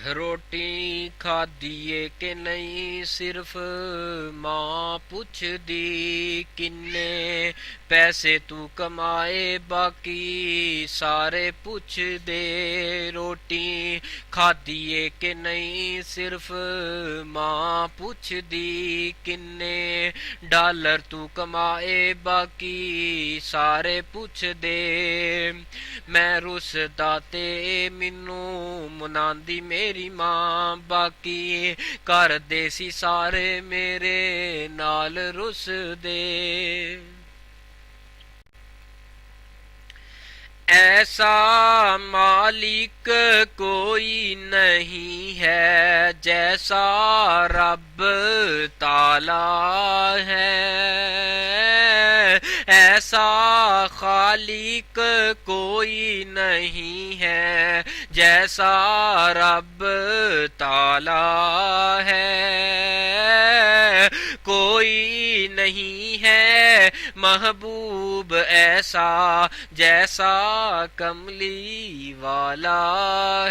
روٹی کھادیے کہ نہیں صرف ماں پوچھ دی کنے پیسے تو کمائے باقی سارے پوچھ دے روٹی کھادیے کہ نہیں صرف ماں پوچھ دی کنے ڈالر تو کمائے باقی سارے پوچھ دے میں رس داتے مینوں مناندی میری ماں باقی کر دے سی سارے میرے نال رس دے ایسا مالک کوئی نہیں ہے جیسا رب تعالی ہے ایسا خالق کوئی نہیں ہے جیسا رب تعالی ہے کوئی نہیں ہے محبوب ایسا جیسا کملی والا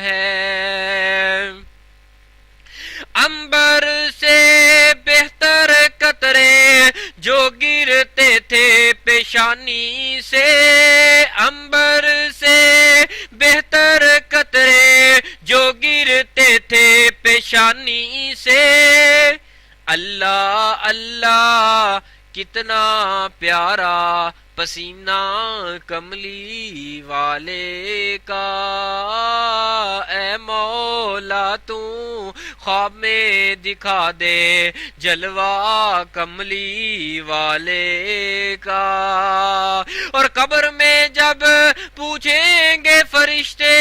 ہے عنبر سے بہتر قطرے جو گرتے تھے پیشانی سے عنبر سے بہتر قطرے جو گرتے تھے پیشانی سے اللہ اللہ کتنا پیارا پسینہ کملی والے کا اے مولا تو خواب میں دکھا دے جلوہ کملی والے کا اور قبر میں جب پوچھیں گے فرشتے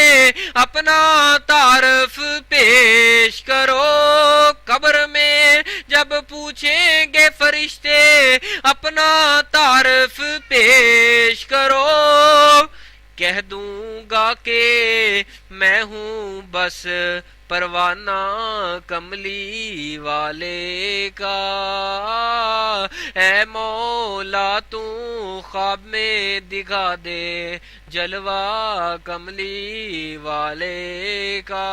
اپنا تعارف پیش کرو قبر میں جب پوچھیں گے فرشتے اپنا تعارف پیش کرو کہہ دوں گا کہ میں ہوں بس پروانہ کملی والے کا اے مولا تو خواب میں دکھا دے جلوہ کملی والے کا